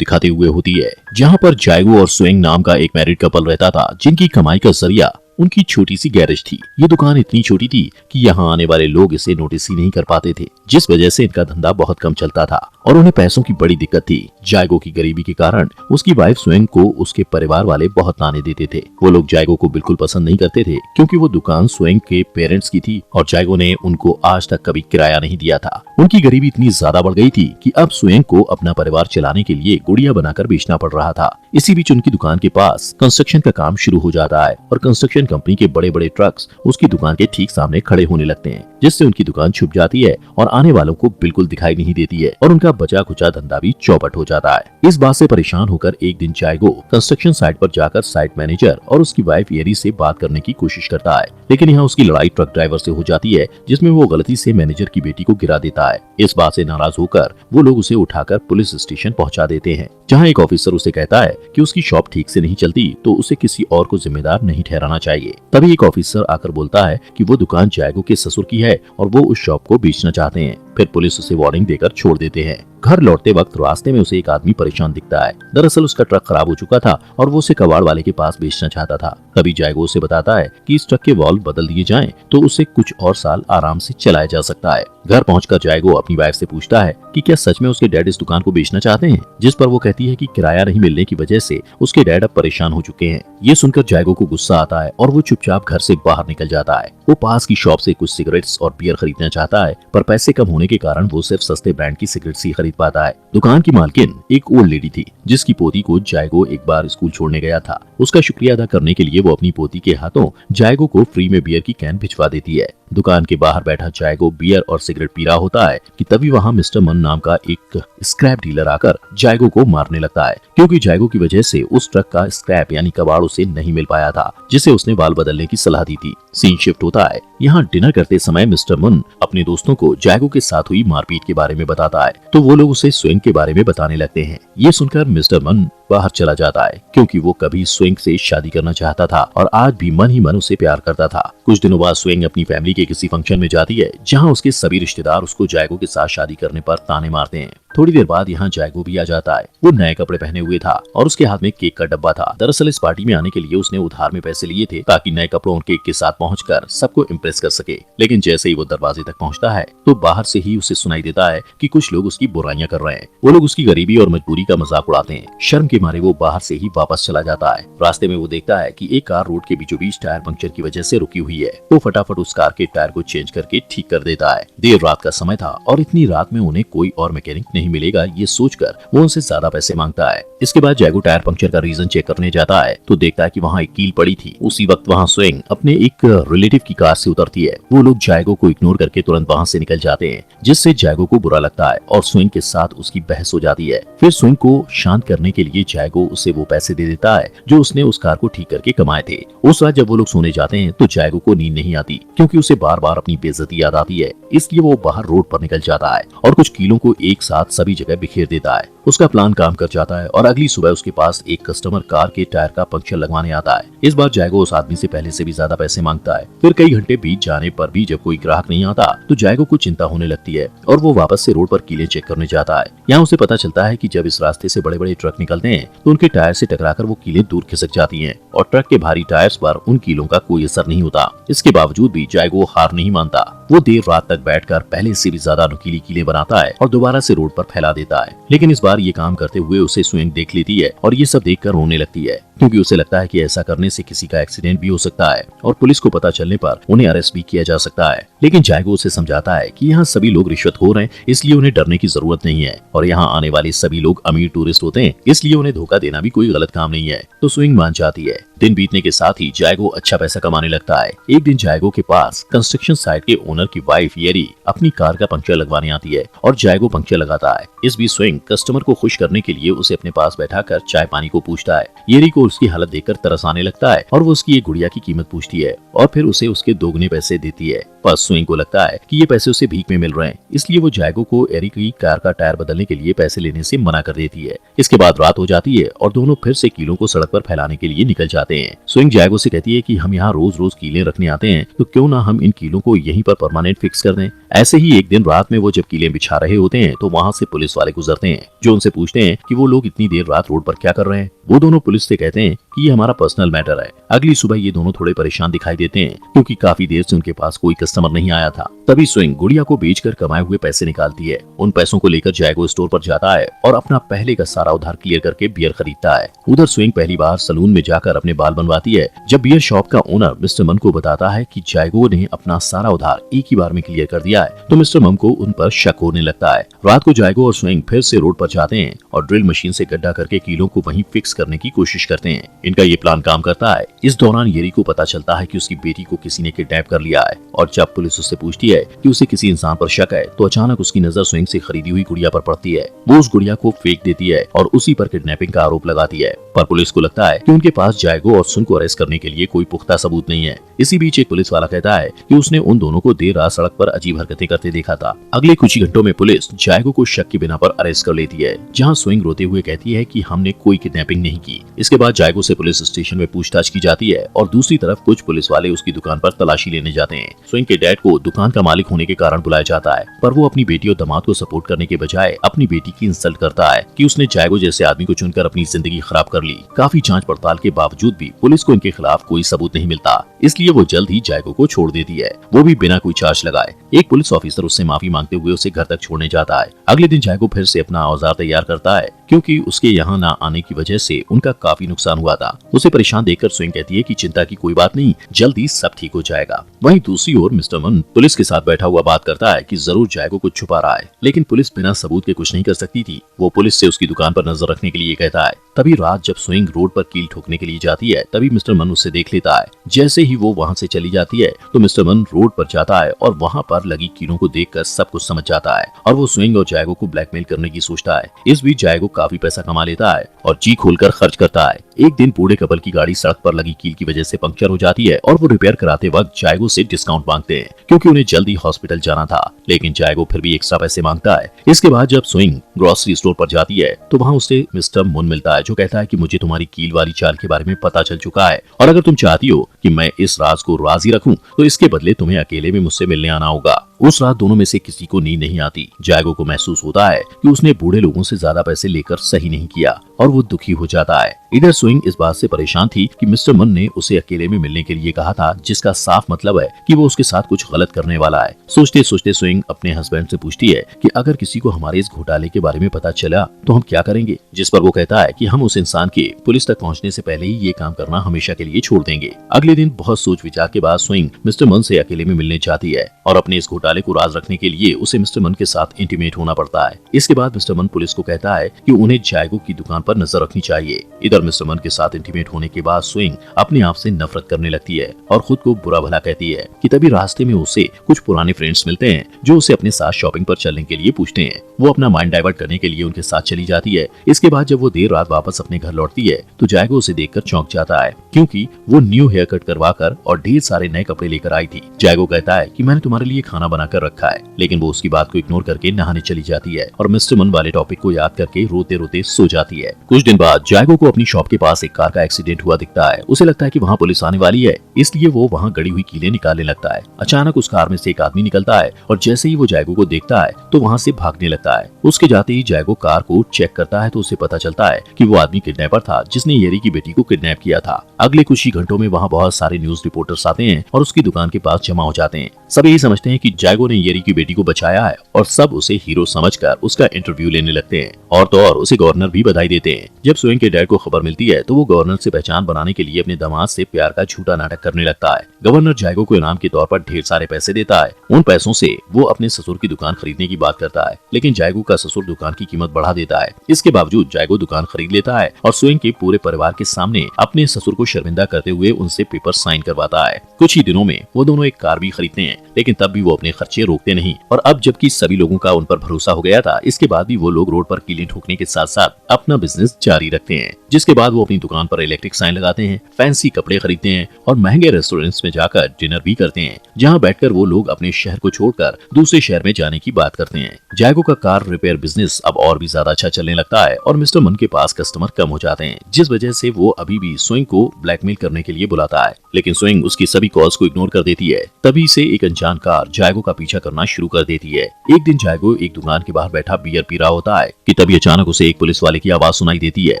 दिखाते हुए होती है, जहाँ पर जायगो और स्वेंग नाम का एक मैरिड कपल रहता था, जिनकी कमाई का जरिया उनकी छोटी सी गैरेज थी। ये दुकान इतनी छोटी थी कि यहाँ आने वाले लोग इसे नोटिस ही नहीं कर पाते थे, जिस वजह से इनका धंधा बहुत कम चलता था और उन्हें पैसों की बड़ी दिक्कत थी। जायगो की गरीबी के कारण उसकी वाइफ स्वेंग को उसके परिवार वाले बहुत ताने देते थे। वो लोग जायगो को बिल्कुल पसंद नहीं करते थे, क्योंकि वो दुकान स्वेंग के पेरेंट्स की थी और जायगो ने उनको आज तक कभी किराया नहीं दिया था। उनकी गरीबी इतनी ज्यादा बढ़ गई थी कि अब स्वेंग को अपना परिवार चलाने के लिए गुड़िया बनाकर बेचना पड़ रहा था। इसी बीच उनकी दुकान के पास कंस्ट्रक्शन का काम शुरू हो जाता है और कंस्ट्रक्शन कंपनी के बड़े बड़े ट्रक्स उसकी दुकान के ठीक सामने खड़े होने लगते हैं, जिससे उनकी दुकान छुप जाती है और आने वालों को बिल्कुल दिखाई नहीं देती है और उनका बचा खुचा धंधा भी चौपट हो जाता है। इस बात से परेशान होकर एक दिन जायगो कंस्ट्रक्शन साइट पर जाकर साइट मैनेजर और उसकी वाइफ येरी से बात करने की कोशिश करता है, लेकिन यहाँ उसकी लड़ाई ट्रक ड्राइवर से हो जाती है, जिसमें वो गलती से मैनेजर की बेटी को गिरा देता है। इस बात से नाराज होकर वो लोग उसे उठाकर पुलिस स्टेशन पहुंचा देते हैं, जहाँ एक ऑफिसर उसे कहता है कि उसकी शॉप ठीक से नहीं चलती तो उसे किसी और को जिम्मेदार नहीं ठहराना चाहिए। तभी एक ऑफिसर आकर बोलता है कि वो दुकान जायगो के ससुर की है और वो उस शॉप को बेचना चाहते हैं। फिर पुलिस उसे वार्निंग देकर छोड़ देते हैं। घर लौटते वक्त रास्ते में उसे एक आदमी परेशान दिखता है। दरअसल उसका ट्रक खराब हो चुका था और वो उसे कबाड़ वाले के पास बेचना चाहता था। तभी जायगो उसे बताता है कि इस ट्रक के वॉल्व बदल दिए जाएं तो उसे कुछ और साल आराम से चलाया जा सकता है। घर पहुंचकर जायगो अपनी वाइफ से पूछता है कि क्या सच में उसके डैड इस दुकान को बेचना चाहते हैं, जिस पर वो कहती है कि किराया नहीं मिलने की वजह से उसके डैड अब परेशान हो चुके हैं। ये सुनकर जायगो को गुस्सा आता है और वो चुपचाप घर से बाहर निकल जाता है। वो पास की शॉप से कुछ सिगरेट्स और बियर खरीदना चाहता है, पर पैसे कम होने के कारण वो सिर्फ सस्ते ब्रांड की सिगरेट्स ही खरीद पाता है। दुकान की मालकिन एक ओल्ड लेडी थी, जिसकी पोती को जायगो एक बार स्कूल छोड़ने गया था। उसका शुक्रिया अदा करने के लिए वो अपनी पोती के हाथों जायगो को फ्री में बियर की कैन भिजवा देती है। दुकान के बाहर बैठा जायगो बियर और सिगरेट पी रहा होता है कि तभी वहाँ मिस्टर मन नाम का एक स्क्रैप डीलर आकर जायगो को मारने लगता है, क्योंकि जायगो की वजह से उस ट्रक का स्क्रैप यानी कबाड़ उसे नहीं मिल पाया था, जिसे उसने बाल बदलने की सलाह दी थी। सीन शिफ्ट होता है। यहाँ डिनर करते समय मिस्टर मन अपने दोस्तों को जायगो के साथ हुई मारपीट के बारे में बताता है, तो वो लोग उसे स्वेंग के बारे में बताने लगते हैं। ये सुनकर मिस्टर मन बाहर चला जाता है, क्योंकि वो कभी स्वेंग से शादी करना चाहता था और आज भी मन ही मन उसे प्यार करता था। कुछ दिनों बाद स्वेंग अपनी फैमिली के किसी फंक्शन में जाती है, जहाँ उसके सभी रिश्तेदार उसको जायगो के साथ शादी करने पर ताने मारते हैं। थोड़ी देर बाद यहाँ जायगो भी आ जाता है। वो नए कपड़े पहने हुए था और उसके हाथ में केक का डब्बा था। दरअसल इस पार्टी में आने के लिए उसने उधार में पैसे लिए थे, ताकि नए कपड़ों और केक के साथ पहुंचकर सबको इम्प्रेस कर सके। लेकिन जैसे ही वो दरवाजे तक पहुंचता है तो बाहर से ही उसे सुनाई देता है कि कुछ लोग उसकी बुराइयां कर रहे हैं। वो लोग उसकी गरीबी और मजबूरी का मजाक उड़ाते हैं। शर्म के मारे वो बाहर से ही वापस चला जाता है। रास्ते में वो देखता है कि एक कार रोड के बीचों बीच टायर पंक्चर की वजह से रुकी हुई है। वो फटाफट उस कार के टायर को चेंज करके ठीक कर देता है। देर रात का समय था और इतनी रात में उन्हें कोई और मैकेनिक नहीं मिलेगा, ये सोचकर वो उनसे ज्यादा पैसे मांगता है। इसके बाद जायगो टायर पंक्चर का रीजन चेक करने जाता है तो देखता है कि वहाँ एक कील पड़ी थी। उसी वक्त वहाँ स्वेंग अपने एक रिलेटिव की कार से उतरती है। वो लोग जायगो को इग्नोर करके तुरंत वहाँ से निकल जाते हैं, जिससे जायगो को बुरा लगता है और स्वेंग के साथ उसकी बहस हो जाती है। फिर स्वेंग को शांत करने के लिए जायगो उसे वो पैसे दे देता है जो उसने उस कार को ठीक करके कमाए थे। उस रात जब वो लोग सोने जाते हैं तो जायगो को नींद नहीं आती, क्योंकि उसे बार बार अपनी बेइज्जती याद आती है। इसलिए वो बाहर रोड पर निकल जाता है और कुछ कीलों को एक साथ सभी जगह बिखेर देता है। उसका प्लान काम कर जाता है और अगली सुबह उसके पास एक कस्टमर कार के टायर का पंक्चर लगवाने आता है। इस बार जायगो उस आदमी से पहले से भी ज्यादा पैसे मांगता है। फिर कई घंटे बीत जाने पर भी जब कोई ग्राहक नहीं आता तो जायगो को चिंता होने लगती है और वो वापस से रोड पर कीलें चेक करने जाता है। यहाँ उसे पता चलता है कि जब इस रास्ते से बड़े बड़े ट्रक निकलते हैं तो उनके टायर से टकराकर वो कीलें दूर खिसक जाती हैं और ट्रक के भारी टायर्स पर उन कीलों का कोई असर नहीं होता। इसके बावजूद भी जायगो हार नहीं मानता। वो देर रात तक बैठकर पहले से भी ज्यादा नुकीली कीलें बनाता है और दोबारा से रोड पर फैला देता है। लेकिन इस बार ये काम करते हुए उसे स्वेंग देख लेती है और ये सब देखकर रोने लगती है, क्योंकि उसे लगता है कि ऐसा करने से किसी का एक्सीडेंट भी हो सकता है और पुलिस को पता चलने पर उन्हें अरेस्ट भी किया जा सकता है। लेकिन जायगो उसे समझाता है कि यहाँ सभी लोग रिश्वतखोर हैं, इसलिए उन्हें डरने की जरूरत नहीं है और यहाँ आने वाले सभी लोग अमीर टूरिस्ट होते हैं, इसलिए उन्हें धोखा देना भी कोई गलत काम नहीं है। तो स्वेंग मान जाती है। दिन बीतने के साथ ही जायगो अच्छा पैसा कमाने लगता है। एक दिन जायगो के पास कंस्ट्रक्शन साइट के ओनर की वाइफ येरी अपनी कार का पंक्चर लगवाने आती है और जायगो पंक्चर लगाता है। इस बीच स्वेंग कस्टमर को खुश करने के लिए उसे अपने पास बैठाकर चाय पानी को पूछता है। येरी को उसकी हालत देखकर तरस आने लगता है और वो उसकी एक गुड़िया की कीमत पूछती है और फिर उसे उसके दोगुने पैसे देती है। पर स्वेंग को लगता है कि ये पैसे उसे भीख में मिल रहे हैं, इसलिए वो जायगो को एरी की कार का टायर बदलने के लिए पैसे लेने से मना कर देती है। इसके बाद रात हो जाती है और दोनों फिर से कीलों को सड़क पर फैलाने के लिए निकल जाते हैं। स्वेंग जायगो से कहती है कि हम यहाँ रोज रोज कीलें रखने आते हैं, तो क्यों ना हम इन कीलों को यहीं पर परमानेंट फिक्स कर दें। ऐसे ही एक दिन रात में वो जब कीलें बिछा रहे होते हैं तो वहाँ से पुलिस वाले गुजरते हैं, जो उनसे पूछते हैं कि वो लोग इतनी देर रात रोड पर क्या कर रहे हैं। वो दोनों पुलिस से कहते हैं कि ये हमारा पर्सनल मैटर है। अगली सुबह ये दोनों थोड़े परेशान दिखाई देते हैं क्योंकि काफी देर से उनके पास कोई कस्टमर नहीं आया था। तभी स्विंग गुड़िया को बेचकर कमाए हुए पैसे निकालती है। उन पैसों को लेकर जायगो स्टोर पर जाता है और अपना पहले का सारा उधार क्लियर करके बियर खरीदता है। उधर स्विंग पहली बार सलून में जाकर अपने बाल बनवाती है। जब बियर शॉप का ओनर मिस्टर मन को बताता है कि जायगो ने अपना सारा उधार एक ही बार में क्लियर कर दिया है तो मिस्टर मन को उन पर शक होने लगता है। रात को जायगो और स्विंग फिर से रोड पर जाते हैं और ड्रिल मशीन से गड्ढा करके कीलों को वहीं फिक्स करने की कोशिश करते हैं। इनका ये प्लान काम करता है। इस दौरान येरी को पता चलता है कि उसकी बेटी को किसी ने किडनैप कर लिया है और जब पुलिस उससे पूछती है कि उसे किसी इंसान पर शक है तो अचानक उसकी नजर स्विंग से खरीदी हुई गुड़िया पर पड़ती है। वो उस गुड़िया को फेंक देती है और उसी पर किडनैपिंग का आरोप लगाती है, पर पुलिस को लगता है कि उनके पास जायगो और सुन को अरेस्ट करने के लिए कोई पुख्ता सबूत नहीं है। इसी बीच एक पुलिस वाला कहता है कि उसने उन दोनों को देर रात सड़क पर अजीब हरकतें करते देखा था। अगले कुछ ही घंटों में पुलिस जायगो को शक के बिना पर अरेस्ट कर लेती है, जहां स्विंग रोते हुए कहती है कि हमने कोई किडनैपिंग नहीं की। इसके बाद जायगो से पुलिस स्टेशन में पूछताछ की जाती है और दूसरी तरफ कुछ पुलिस वाले उसकी दुकान पर तलाशी लेने जाते हैं। स्विंग के डैड को दुकान का मालिक होने के कारण बुलाया जाता है, पर वो अपनी बेटी और दामाद को सपोर्ट करने के बजाय अपनी बेटी की इंसल्ट करता है कि उसने जायगो जैसे आदमी को चुनकर अपनी जिंदगी खराब कर ली। काफी जांच पड़ताल के बावजूद भी पुलिस को इनके खिलाफ कोई सबूत नहीं मिलता, इसलिए वो जल्द ही जायगो को छोड़ देती है, वो भी बिना कोई चार्ज लगाए। एक पुलिस ऑफिसर उससे माफी मांगते हुए उसे घर तक छोड़ने जाता है। अगले दिन जायगो फिर से अपना औजार तैयार करता है क्योंकि उसके यहाँ न आने की वजह से उनका काफी नुकसान हुआ था। उसे परेशान देखकर स्विंग कहती है कि चिंता की कोई बात नहीं, जल्दी सब ठीक हो जाएगा। वहीं दूसरी ओर मिस्टर मन पुलिस के साथ बैठा हुआ बात करता है कि जरूर जायगो कुछ छुपा रहा है, लेकिन पुलिस बिना सबूत के कुछ नहीं कर सकती थी। वो पुलिस से उसकी दुकान पर नजर रखने के लिए कहता है। तभी रात जब स्विंग रोड पर कील ठोकने के लिए जाती है तभी मिस्टर मन उसे देख लेता है। जैसे ही वो वहाँ से चली जाती है तो मिस्टर मन रोड पर जाता है और वहाँ पर लगी कीलों को देखकर सब कुछ समझ जाता है और वो स्विंग और जायगो को ब्लैकमेल करने की सोचता है। इस बीच जायगो काफी पैसा कमा लेता है और जी खोलकर खर्च करता है। एक दिन बूढ़े कपल की गाड़ी सड़क पर लगी कील की वजह से पंक्चर हो जाती है और वो रिपेयर कराते वक्त जायगो से डिस्काउंट मांगते हैं क्योंकि उन्हें जल्दी हॉस्पिटल जाना था, लेकिन जायगो फिर भी एक्स्ट्रा पैसे मांगता है। इसके बाद जब स्विंग ग्रोसरी स्टोर पर जाती है तो वहाँ उसे मिस्टर मुन मिलता है, जो कहता है कि मुझे तुम्हारी कील वाली चाल के बारे में पता चल चुका है और अगर तुम चाहती हो कि मैं इस राज को राजी रखूं तो इसके बदले तुम्हें अकेले में मुझसे मिलने आना होगा। उस रात दोनों में से किसी को नींद नहीं आती। जायगो को महसूस होता है कि उसने बूढ़े लोगों से ज्यादा पैसे लेकर सही नहीं किया और वो दुखी हो जाता है। इधर स्विंग इस बात से परेशान थी कि मिस्टर मन ने उसे अकेले में मिलने के लिए कहा था, जिसका साफ मतलब है कि वो उसके साथ कुछ गलत करने वाला है। सोचते सोचते स्विंग अपने हस्बैंड से पूछती है कि अगर किसी को हमारे इस घोटाले के बारे में पता चला तो हम क्या करेंगे, जिस पर वो कहता है कि हम उस इंसान के पुलिस तक पहुंचने से पहले ही ये काम करना हमेशा के लिए छोड़ देंगे। अगले दिन बहुत सोच विचार के बाद स्विंग मिस्टर मन से अकेले में मिलने जाती है और अपने इस घोटाले को राज रखने के लिए उसे मिस्टर मन के साथ इंटीमेट होना पड़ता है। इसके बाद मिस्टर मन पुलिस को कहता है कि उन्हें जायगो की दुकान पर नजर रखनी चाहिए। इधर मिस्टर मन के साथ इंटीमेट होने के बाद स्विंग अपने आप से नफरत करने लगती है और खुद को बुरा भला कहती है कि तभी रास्ते में उसे कुछ पुराने फ्रेंड्स मिलते हैं जो उसे अपने साथ शॉपिंग पर चलने के लिए पूछते हैं। वो अपना माइंड डाइवर्ट करने के लिए उनके साथ चली जाती है। इसके बाद जब वो देर रात वापस अपने घर लौटती है तो जायगो उसे देखकर चौंक जाता है क्योंकि वो न्यू हेयर कट करवा कर और ढेर सारे नए कपड़े लेकर आई थी। जायगो कहता है कि मैंने तुम्हारे लिए खाना बनाकर रखा है, लेकिन वो उसकी बात को इग्नोर करके नहाने चली जाती है और मिस्टर मन वाले टॉपिक को याद करके रोते रोते सो जाती है। कुछ दिन बाद जायगो को अपनी शॉप के पास एक कार का एक्सीडेंट हुआ दिखता है। उसे लगता है कि वहाँ पुलिस आने वाली है, इसलिए वो वहाँ गड़ी हुई कीलें निकालने लगता है। अचानक उस कार में से एक आदमी निकलता है और जैसे ही वो जायगो को देखता है तो वहाँ से भागने लगता है। उसके जाते ही जायगो कार को चेक करता है तो उसे पता चलता है कि वो आदमी किडनैपर था जिसने येरी की बेटी को किडनैप किया था। अगले कुछ ही घंटों में वहाँ बहुत सारे न्यूज रिपोर्टर्स आते हैं और उसकी दुकान के पास जमा हो जाते हैं। सब यही समझते हैं कि जायगो ने येरी की बेटी को बचाया है और सब उसे हीरो समझकर उसका इंटरव्यू लेने लगते हैं और तो और उसे गवर्नर भी बधाई देते हैं। जब स्विंग के डैड को खबर मिलती है तो वो गवर्नर से पहचान बनाने के लिए अपने दामाद से प्यार का झूठा नाटक करने लगता है। गवर्नर जायगो को इनाम के तौर पर ढेर सारे पैसे देता है। उन पैसों से वो अपने ससुर की दुकान खरीदने की बात करता है, लेकिन जायगो का ससुर दुकान की कीमत बढ़ा देता है। इसके बावजूद जायगो दुकान खरीद लेता है और स्विंग के पूरे परिवार के सामने अपने ससुर को शर्मिंदा करते हुए उनसे पेपर साइन करवाता है। कुछ ही दिनों में वो दोनों एक कार भी खरीदते हैं, लेकिन तब भी वो अपने खर्चे रोकते नहीं। और अब जबकि सभी लोगों का उन पर भरोसा हो गया था, इसके बाद भी वो लोग रोड पर कीलें ठोकने के साथ साथ अपना बिजनेस जारी रखते हैं। जिसके बाद वो अपनी दुकान पर इलेक्ट्रिक साइन लगाते हैं, फैंसी कपड़े खरीदते हैं और महंगे रेस्टोरेंट्स में जाकर डिनर भी करते हैं, जहां बैठकर वो लोग अपने शहर को छोड़कर दूसरे शहर में जाने की बात करते हैं। जायगो का कार रिपेयर बिजनेस अब और भी ज्यादा अच्छा चलने लगता है और मिस्टर मन के पास कस्टमर कम हो जाते हैं, जिस वजह से वो अभी भी स्विंग को ब्लैकमेल करने के लिए बुलाता है। लेकिन स्विंग उसकी सभी कॉल्स को इग्नोर कर देती है। तभी से एक अनजान कार जायगो का पीछा करना शुरू कर देती है। एक दिन जायगो एक दुकान के बाहर बैठा बियर पी रहा होता है कि तभी अचानक उसे एक पुलिस वाले की आवाज सुनाई देती है,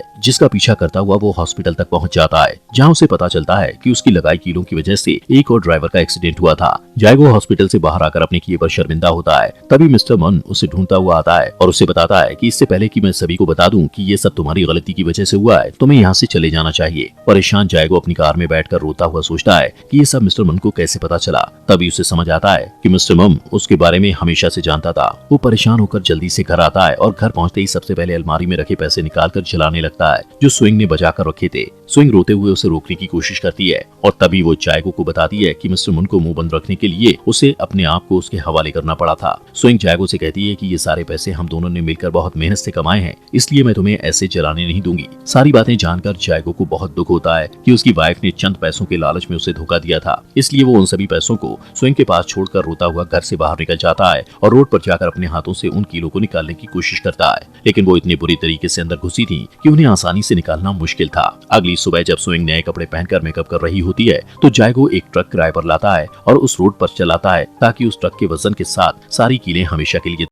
जिसका पीछा करता हुआ वो हॉस्पिटल तक पहुंच जाता है, जहां उसे पता चलता है कि उसकी लगाई कीलों की वजह से एक और ड्राइवर का एक्सीडेंट हुआ था। जायगो हॉस्पिटल से बाहर आकर अपने किए पर शर्मिंदा होता है। तभी मिस्टर मन उसे ढूंढता हुआ आता है और उसे बताता है कि इससे पहले कि मैं सभी को बता दूं कि ये सब तुम्हारी गलती की वजह से हुआ है, तुम्हें यहाँ से चले जाना चाहिए। परेशान जायगो अपनी कार में बैठकर रोता हुआ सोचता है कि ये सब मिस्टर मन को कैसे पता चला। तभी उसे समझ आता है कि मिस्टर मन उसके बारे में हमेशा से जानता था। वो परेशान होकर जल्दी से घर आता है और घर पहुंचते ही सबसे पहले अलमारी में रखे पैसे निकालकर जलाने लगता है, जो स्विंग ने बचा कर रखे थे। स्विंग रोते हुए उसे रोकने की कोशिश करती है और तभी वो जायगो को बताती है कि मिस्टर मुन को मुंह बंद रखने के लिए उसे अपने आप को उसके हवाले करना पड़ा था। स्विंग जायगो से कहती है कि ये सारे पैसे हम दोनों ने मिलकर बहुत मेहनत से कमाए हैं, इसलिए मैं तुम्हें ऐसे जलाने नहीं दूंगी। सारी बातें जानकर जायगो को बहुत दुख होता है कि उसकी वाइफ ने चंद पैसों के लालच में उसे धोखा दिया था, इसलिए वो उन सभी पैसों को स्विंग के पास छोड़कर रोता हुआ घर से बाहर निकल जाता है और रोड पर जाकर अपने हाथों से उन कीलों को निकालने की कोशिश करता है। लेकिन वो इतनी बुरी तरीके से अंदर घुसी थी कि उन्हें आसानी से निकालना मुश्किल था। अगली सुबह जब स्विंग नए कपड़े पहनकर मेकअप कर रही होती है तो जायगो एक ट्रक किराए पर लाता है और उस रोड पर चलाता है ताकि उस ट्रक के वजन के साथ सारी कीलें हमेशा के लिए